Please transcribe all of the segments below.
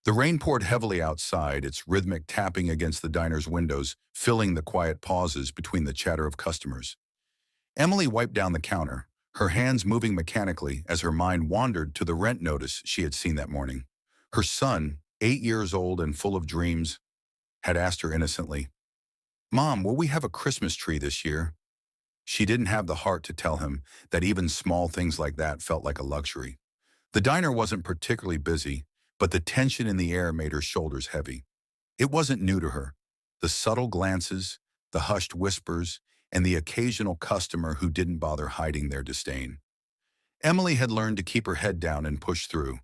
The rain poured heavily outside, its rhythmic tapping against the diner's windows, filling the quiet pauses between the chatter of customers. Emily wiped down the counter, her hands moving mechanically as her mind wandered to the rent notice she had seen that morning. Her son, 8 years old and full of dreams, had asked her innocently, "Mom, will we have a Christmas tree this year?" She didn't have the heart to tell him that even small things like that felt like a luxury. The diner wasn't particularly busy, but the tension in the air made her shoulders heavy. It wasn't new to her. The subtle glances, the hushed whispers, and the occasional customer who didn't bother hiding their disdain. Emily had learned to keep her head down and push through.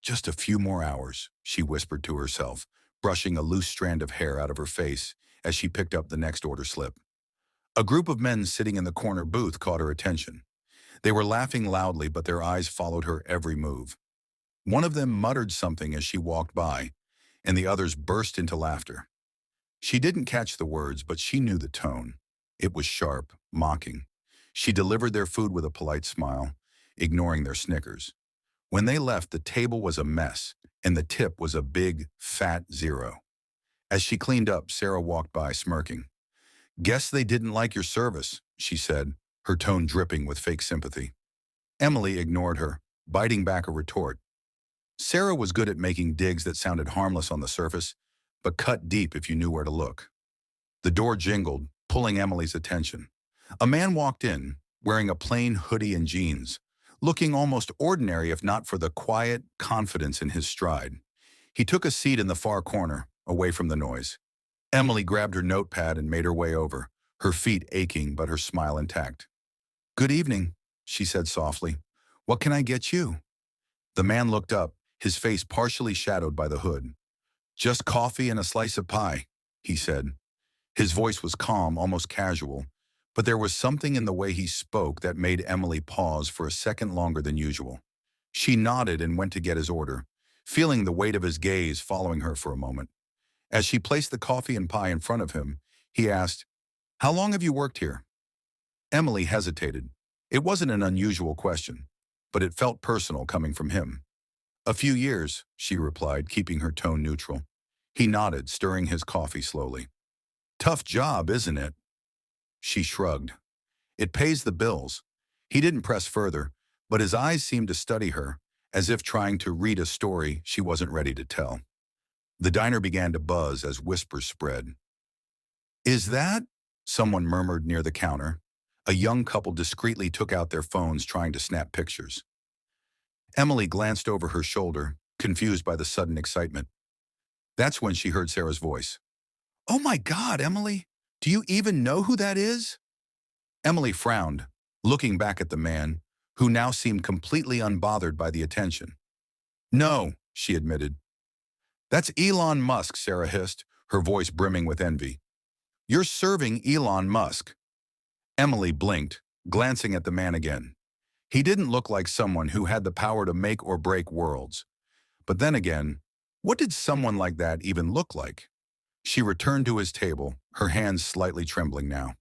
Just a few more hours, she whispered to herself, brushing a loose strand of hair out of her face as she picked up the next order slip. A group of men sitting in the corner booth caught her attention. They were laughing loudly, but their eyes followed her every move. One of them muttered something as she walked by, and the others burst into laughter. She didn't catch the words, but she knew the tone. It was sharp, mocking. She delivered their food with a polite smile, ignoring their snickers. When they left, the table was a mess, and the tip was a big, fat zero. As she cleaned up, Sarah walked by, smirking. "Guess they didn't like your service," she said, her tone dripping with fake sympathy. Emily ignored her, biting back a retort. Sarah was good at making digs that sounded harmless on the surface, but cut deep if you knew where to look. The door jingled, pulling Emily's attention. A man walked in, wearing a plain hoodie and jeans, looking almost ordinary if not for the quiet confidence in his stride. He took a seat in the far corner, away from the noise. Emily grabbed her notepad and made her way over, her feet aching but her smile intact. "Good evening," she said softly. "What can I get you?" The man looked up, his face partially shadowed by the hood. "Just coffee and a slice of pie," he said. His voice was calm, almost casual, but there was something in the way he spoke that made Emily pause for a second longer than usual. She nodded and went to get his order, feeling the weight of his gaze following her for a moment. As she placed the coffee and pie in front of him, he asked, "How long have you worked here?" Emily hesitated. It wasn't an unusual question, but it felt personal coming from him. "A few years," she replied, keeping her tone neutral. He nodded, stirring his coffee slowly. "Tough job, isn't it?" She shrugged. "It pays the bills." He didn't press further, but his eyes seemed to study her, as if trying to read a story she wasn't ready to tell. The diner began to buzz as whispers spread. "Is that?" someone murmured near the counter. A young couple discreetly took out their phones trying to snap pictures. Emily glanced over her shoulder, confused by the sudden excitement. That's when she heard Sarah's voice. "Oh my God, Emily! Do you even know who that is?" Emily frowned, looking back at the man, who now seemed completely unbothered by the attention. "No," she admitted. "That's Elon Musk," Sarah hissed, her voice brimming with envy. "You're serving Elon Musk." Emily blinked, glancing at the man again. He didn't look like someone who had the power to make or break worlds. But then again, what did someone like that even look like? She returned to his table, her hands slightly trembling now.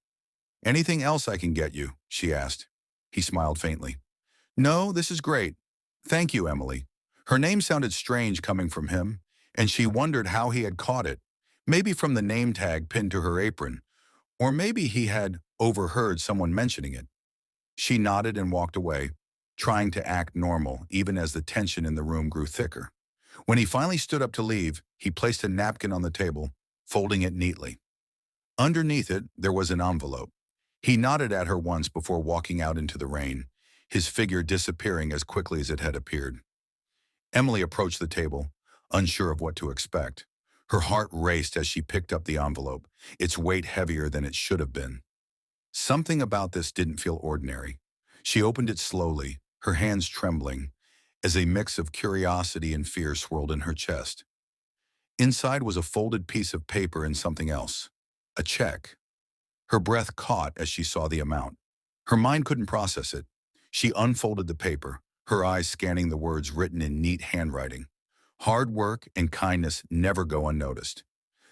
"Anything else I can get you?" she asked. He smiled faintly. "No, this is great. Thank you, Emily." Her name sounded strange coming from him, and she wondered how he had caught it, maybe from the name tag pinned to her apron, or maybe he had overheard someone mentioning it. She nodded and walked away, trying to act normal even as the tension in the room grew thicker. When he finally stood up to leave, he placed a napkin on the table, folding it neatly. Underneath it, there was an envelope. He nodded at her once before walking out into the rain, his figure disappearing as quickly as it had appeared. Emily approached the table, unsure of what to expect. Her heart raced as she picked up the envelope, its weight heavier than it should have been. Something about this didn't feel ordinary. She opened it slowly, her hands trembling, as a mix of curiosity and fear swirled in her chest. Inside was a folded piece of paper and something else. A check. Her breath caught as she saw the amount. Her mind couldn't process it. She unfolded the paper, her eyes scanning the words written in neat handwriting. "Hard work and kindness never go unnoticed.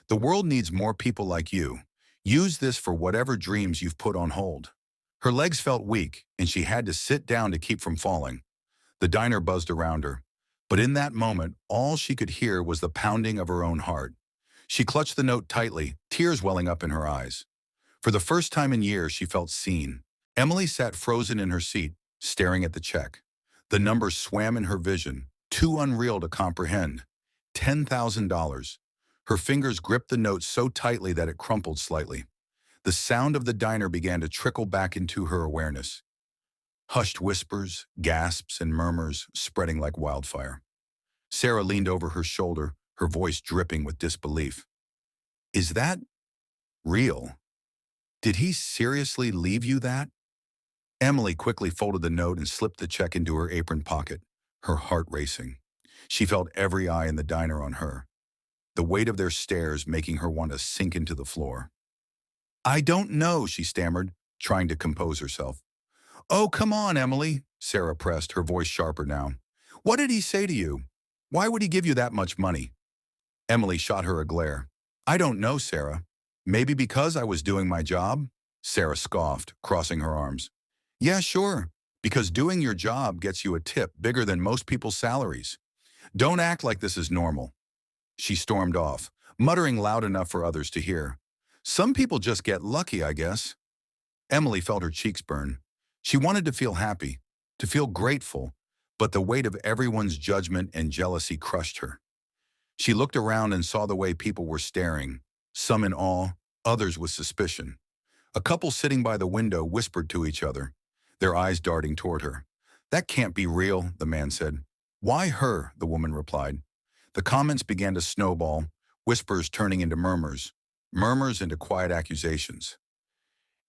The world needs more people like you. Use this for whatever dreams you've put on hold." Her legs felt weak, and she had to sit down to keep from falling. The diner buzzed around her. But in that moment, all she could hear was the pounding of her own heart. She clutched the note tightly, tears welling up in her eyes. For the first time in years, she felt seen. Emily sat frozen in her seat, staring at the check. The numbers swam in her vision, too unreal to comprehend. $10,000. Her fingers gripped the note so tightly that it crumpled slightly. The sound of the diner began to trickle back into her awareness. Hushed whispers, gasps, and murmurs spreading like wildfire. Sarah leaned over her shoulder, her voice dripping with disbelief. Is that real? Did he seriously leave you that? Emily quickly folded the note and slipped the check into her apron pocket, her heart racing. She felt every eye in the diner on her, the weight of their stares making her want to sink into the floor. I don't know, she stammered, trying to compose herself. Oh, come on, Emily, Sarah pressed, her voice sharper now. What did he say to you? Why would he give you that much money? Emily shot her a glare. I don't know, Sarah. Maybe because I was doing my job? Sarah scoffed, crossing her arms. Yeah, sure, because doing your job gets you a tip bigger than most people's salaries. Don't act like this is normal. She stormed off, muttering loud enough for others to hear. Some people just get lucky, I guess. Emily felt her cheeks burn. She wanted to feel happy, to feel grateful, but the weight of everyone's judgment and jealousy crushed her. She looked around and saw the way people were staring, some in awe, others with suspicion. A couple sitting by the window whispered to each other, their eyes darting toward her. That can't be real, the man said. Why her? The woman replied. The comments began to snowball, whispers turning into murmurs, murmurs into quiet accusations.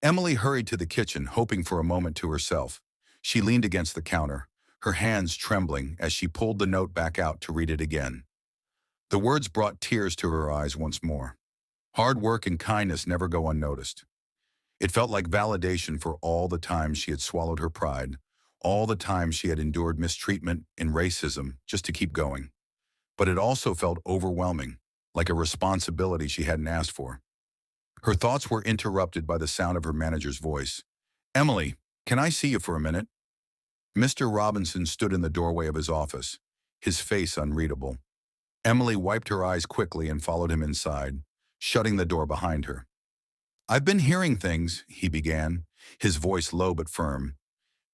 Emily hurried to the kitchen, hoping for a moment to herself. She leaned against the counter, her hands trembling as she pulled the note back out to read it again. The words brought tears to her eyes once more. Hard work and kindness never go unnoticed. It felt like validation for all the times she had swallowed her pride, all the times she had endured mistreatment and racism just to keep going. But it also felt overwhelming, like a responsibility she hadn't asked for. Her thoughts were interrupted by the sound of her manager's voice. Emily, can I see you for a minute? Mr. Robinson stood in the doorway of his office, his face unreadable. Emily wiped her eyes quickly and followed him inside, shutting the door behind her. I've been hearing things, he began, his voice low but firm.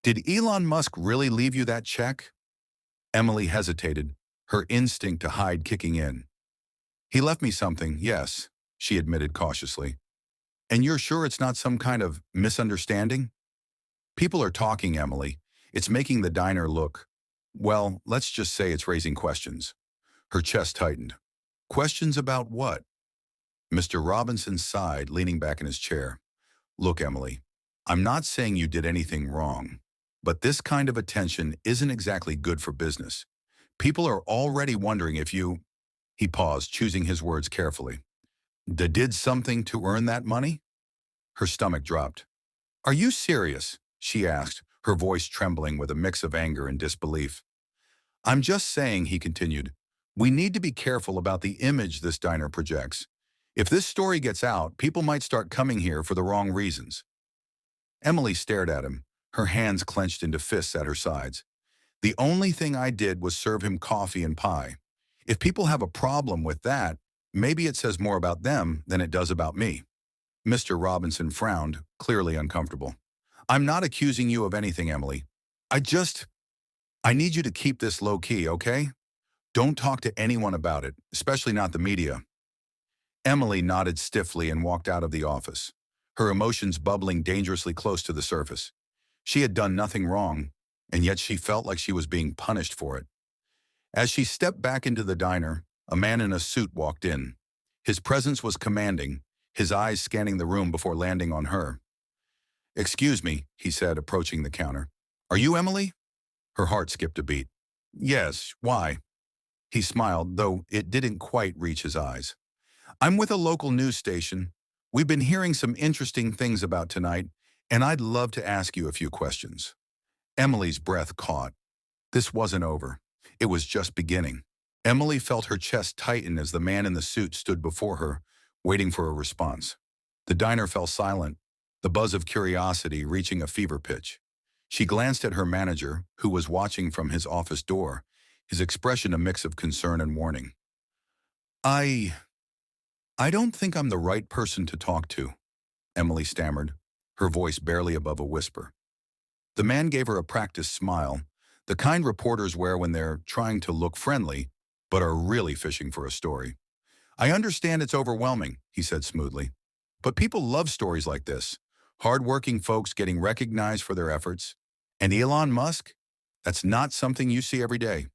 Did Elon Musk really leave you that check? Emily hesitated, her instinct to hide kicking in. He left me something, yes, she admitted cautiously. And you're sure it's not some kind of misunderstanding? People are talking, Emily. It's making the diner look, well, let's just say it's raising questions. Her chest tightened. Questions about what? Mr. Robinson sighed, leaning back in his chair. Look, Emily, I'm not saying you did anything wrong, but this kind of attention isn't exactly good for business. People are already wondering if you... He paused, choosing his words carefully. Did something to earn that money? Her stomach dropped. Are you serious? She asked, her voice trembling with a mix of anger and disbelief. I'm just saying, he continued, we need to be careful about the image this diner projects. If this story gets out, people might start coming here for the wrong reasons. Emily stared at him, her hands clenched into fists at her sides. The only thing I did was serve him coffee and pie. If people have a problem with that, maybe it says more about them than it does about me. Mr. Robinson frowned, clearly uncomfortable. I'm not accusing you of anything, Emily. I need you to keep this low-key, okay? Don't talk to anyone about it, especially not the media. Emily nodded stiffly and walked out of the office, her emotions bubbling dangerously close to the surface. She had done nothing wrong, and yet she felt like she was being punished for it. As she stepped back into the diner, a man in a suit walked in. His presence was commanding, his eyes scanning the room before landing on her. Excuse me, he said, approaching the counter. Are you Emily? Her heart skipped a beat. Yes, why? He smiled, though it didn't quite reach his eyes. I'm with a local news station. We've been hearing some interesting things about tonight, and I'd love to ask you a few questions. Emily's breath caught. This wasn't over. It was just beginning. Emily felt her chest tighten as the man in the suit stood before her, waiting for a response. The diner fell silent, the buzz of curiosity reaching a fever pitch. She glanced at her manager, who was watching from his office door, his expression a mix of concern and warning. I... I don't think I'm the right person to talk to, Emily stammered, her voice barely above a whisper. The man gave her a practiced smile, the kind reporters wear when they're trying to look friendly, but are really fishing for a story. I understand it's overwhelming, he said smoothly. But people love stories like this. Hard-working folks getting recognized for their efforts. And Elon Musk? That's not something you see every day.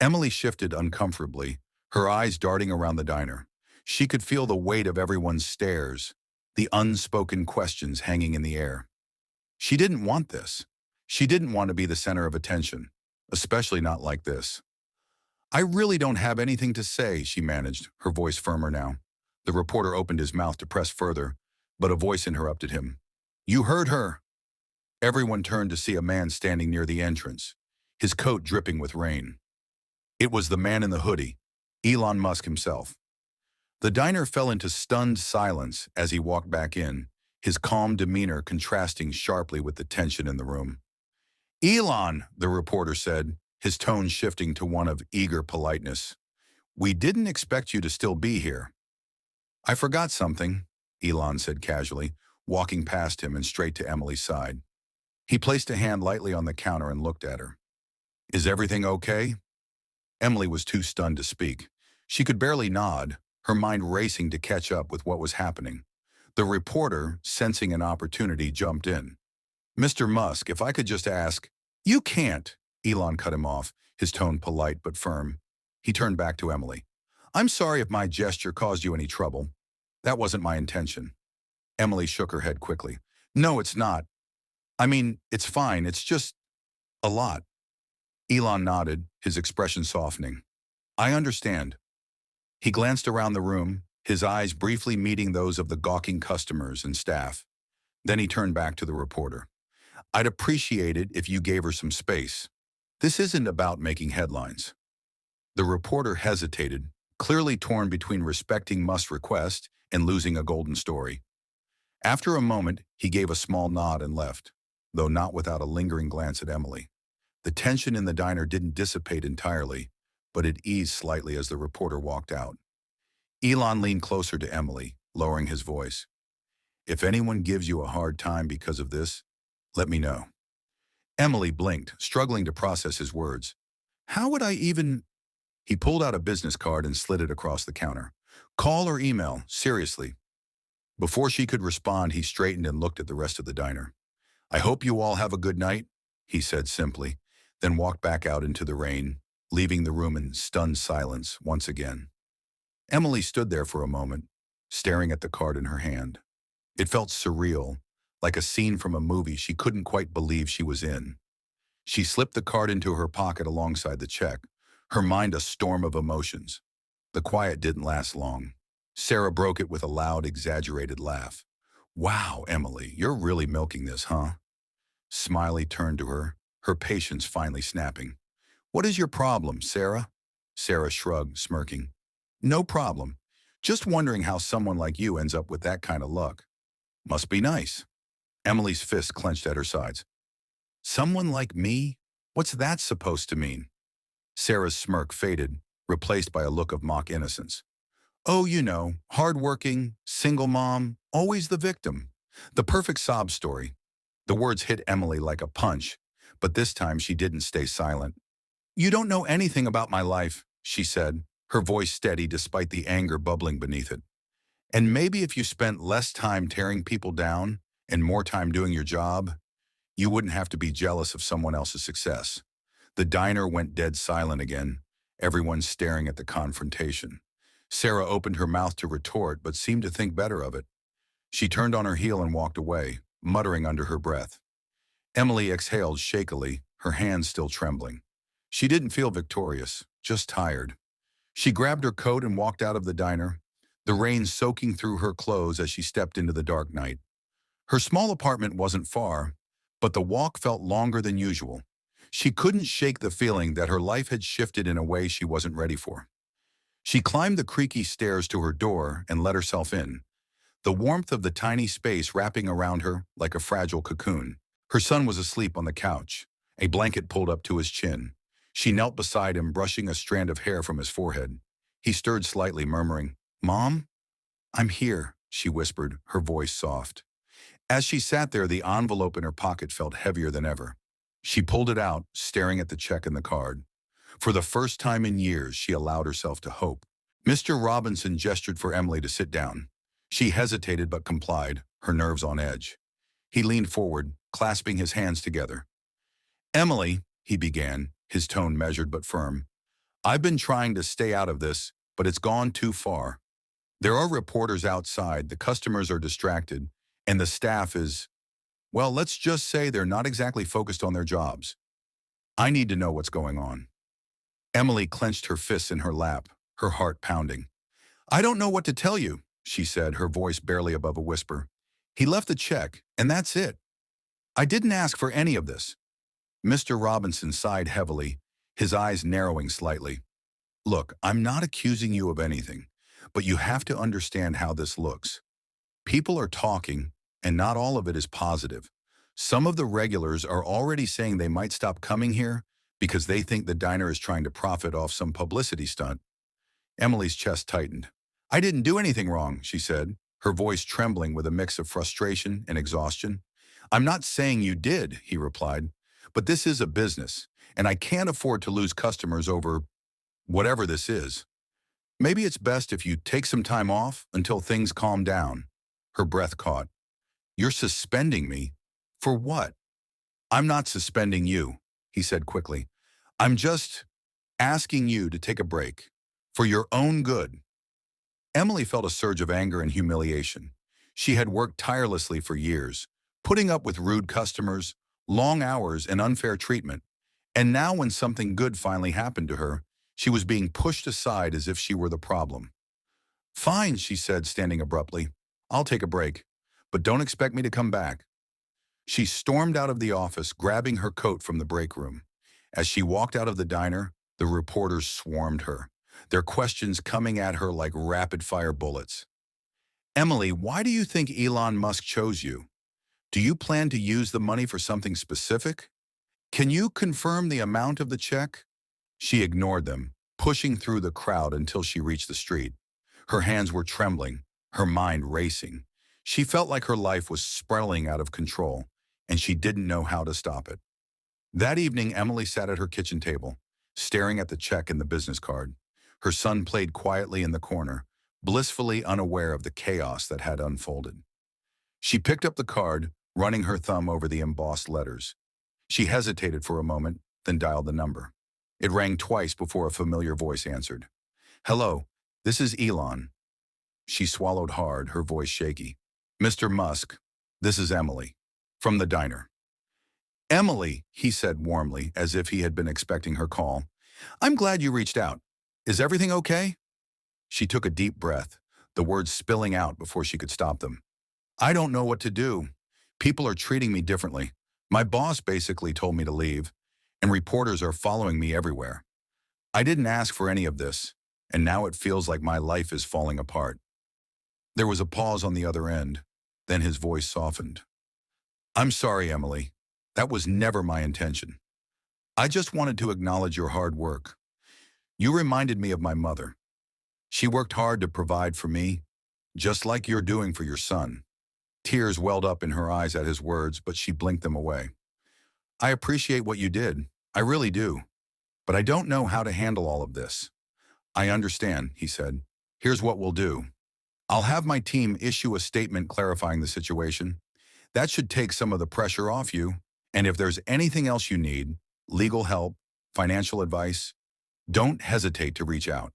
Emily shifted uncomfortably, her eyes darting around the diner. She could feel the weight of everyone's stares, the unspoken questions hanging in the air. She didn't want this. She didn't want to be the center of attention, especially not like this. I really don't have anything to say, she managed, her voice firmer now. The reporter opened his mouth to press further, but a voice interrupted him. You heard her. Everyone turned to see a man standing near the entrance, his coat dripping with rain. It was the man in the hoodie, Elon Musk himself. The diner fell into stunned silence as he walked back in, his calm demeanor contrasting sharply with the tension in the room. Elon, the reporter said, his tone shifting to one of eager politeness. We didn't expect you to still be here. I forgot something, Elon said casually, walking past him and straight to Emily's side. He placed a hand lightly on the counter and looked at her. Is everything okay? Emily was too stunned to speak. She could barely nod, her mind racing to catch up with what was happening. The reporter, sensing an opportunity, jumped in. Mr. Musk, if I could just ask... You can't, Elon cut him off, his tone polite but firm. He turned back to Emily. I'm sorry if my gesture caused you any trouble. That wasn't my intention. Emily shook her head quickly. No, it's not. I mean, it's fine, it's just... a lot. Elon nodded, his expression softening. I understand. He glanced around the room, his eyes briefly meeting those of the gawking customers and staff. Then he turned back to the reporter. I'd appreciate it if you gave her some space. This isn't about making headlines. The reporter hesitated, clearly torn between respecting Musk's request and losing a golden story. After a moment, he gave a small nod and left, though not without a lingering glance at Emily. The tension in the diner didn't dissipate entirely, but it eased slightly as the reporter walked out. Elon leaned closer to Emily, lowering his voice. If anyone gives you a hard time because of this, let me know. Emily blinked, struggling to process his words. How would I even... He pulled out a business card and slid it across the counter. Call or email, seriously. Before she could respond, he straightened and looked at the rest of the diner. I hope you all have a good night, he said simply, then walked back out into the rain, leaving the room in stunned silence once again. Emily stood there for a moment, staring at the card in her hand. It felt surreal, like a scene from a movie she couldn't quite believe she was in. She slipped the card into her pocket alongside the check, her mind a storm of emotions. The quiet didn't last long. Sarah broke it with a loud, exaggerated laugh. Wow, Emily, you're really milking this, huh? Smiley turned to her, her patience finally snapping. What is your problem, Sarah? Sarah shrugged, smirking. No problem. Just wondering how someone like you ends up with that kind of luck. Must be nice. Emily's fists clenched at her sides. Someone like me? What's that supposed to mean? Sarah's smirk faded, replaced by a look of mock innocence. Oh, you know, hardworking, single mom, always the victim. The perfect sob story. The words hit Emily like a punch, but this time she didn't stay silent. You don't know anything about my life, she said, her voice steady despite the anger bubbling beneath it. And maybe if you spent less time tearing people down and more time doing your job, you wouldn't have to be jealous of someone else's success. The diner went dead silent again, everyone staring at the confrontation. Sarah opened her mouth to retort but seemed to think better of it. She turned on her heel and walked away, muttering under her breath. Emily exhaled shakily, her hands still trembling. She didn't feel victorious, just tired. She grabbed her coat and walked out of the diner, the rain soaking through her clothes as she stepped into the dark night. Her small apartment wasn't far, but the walk felt longer than usual. She couldn't shake the feeling that her life had shifted in a way she wasn't ready for. She climbed the creaky stairs to her door and let herself in, the warmth of the tiny space wrapping around her like a fragile cocoon. Her son was asleep on the couch, a blanket pulled up to his chin. She knelt beside him, brushing a strand of hair from his forehead. He stirred slightly, murmuring, "Mom? I'm here," she whispered, her voice soft. As she sat there, the envelope in her pocket felt heavier than ever. She pulled it out, staring at the check and the card. For the first time in years, she allowed herself to hope. Mr. Robinson gestured for Emily to sit down. She hesitated but complied, her nerves on edge. He leaned forward, clasping his hands together. "Emily," he began, his tone measured but firm, "I've been trying to stay out of this, but it's gone too far. There are reporters outside, the customers are distracted, and the staff is, well, let's just say they're not exactly focused on their jobs. I need to know what's going on." Emily clenched her fists in her lap, her heart pounding. "I don't know what to tell you," she said, her voice barely above a whisper. "He left the check, and that's it. I didn't ask for any of this." Mr. Robinson sighed heavily, his eyes narrowing slightly. "Look, I'm not accusing you of anything, but you have to understand how this looks. People are talking, and not all of it is positive. Some of the regulars are already saying they might stop coming here because they think the diner is trying to profit off some publicity stunt." Emily's chest tightened. "I didn't do anything wrong," she said, her voice trembling with a mix of frustration and exhaustion. "I'm not saying you did," he replied, "but this is a business, and I can't afford to lose customers over whatever this is. Maybe it's best if you take some time off until things calm down." Her breath caught. "You're suspending me? For what?" "I'm not suspending you," he said quickly. "I'm just asking you to take a break. For your own good." Emily felt a surge of anger and humiliation. She had worked tirelessly for years, putting up with rude customers, long hours, and unfair treatment. And now when something good finally happened to her, she was being pushed aside as if she were the problem. "Fine," she said, standing abruptly. "I'll take a break, but don't expect me to come back." She stormed out of the office, grabbing her coat from the break room. As she walked out of the diner, the reporters swarmed her, their questions coming at her like rapid-fire bullets. "Emily, why do you think Elon Musk chose you? Do you plan to use the money for something specific? Can you confirm the amount of the check?" She ignored them, pushing through the crowd until she reached the street. Her hands were trembling, her mind racing. She felt like her life was spiraling out of control, and she didn't know how to stop it. That evening, Emily sat at her kitchen table, staring at the check and the business card. Her son played quietly in the corner, blissfully unaware of the chaos that had unfolded. She picked up the card, running her thumb over the embossed letters. She hesitated for a moment, then dialed the number. It rang twice before a familiar voice answered. "Hello, this is Elon." She swallowed hard, her voice shaky. "Mr. Musk, this is Emily, from the diner." "Emily," he said warmly, as if he had been expecting her call. "I'm glad you reached out. Is everything okay?" She took a deep breath, the words spilling out before she could stop them. "I don't know what to do. People are treating me differently. My boss basically told me to leave, and reporters are following me everywhere. I didn't ask for any of this, and now it feels like my life is falling apart." There was a pause on the other end, then his voice softened. "I'm sorry, Emily. That was never my intention. I just wanted to acknowledge your hard work. You reminded me of my mother. She worked hard to provide for me, just like you're doing for your son." Tears welled up in her eyes at his words, but she blinked them away. "I appreciate what you did. I really do. But I don't know how to handle all of this." "I understand," he said. "Here's what we'll do. I'll have my team issue a statement clarifying the situation. That should take some of the pressure off you. And if there's anything else you need, legal help, financial advice, don't hesitate to reach out."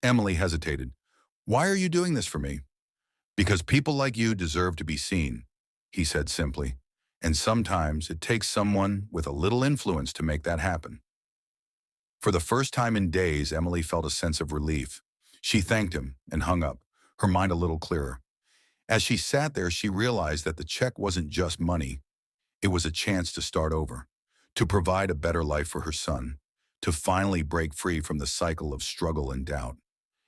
Emily hesitated. "Why are you doing this for me?" "Because people like you deserve to be seen," he said simply. "And sometimes it takes someone with a little influence to make that happen." For the first time in days, Emily felt a sense of relief. She thanked him and hung up, her mind a little clearer. As she sat there, she realized that the check wasn't just money. It was a chance to start over, to provide a better life for her son, to finally break free from the cycle of struggle and doubt.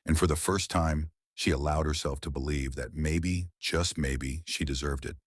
And for the first time, she allowed herself to believe that maybe, just maybe, she deserved it.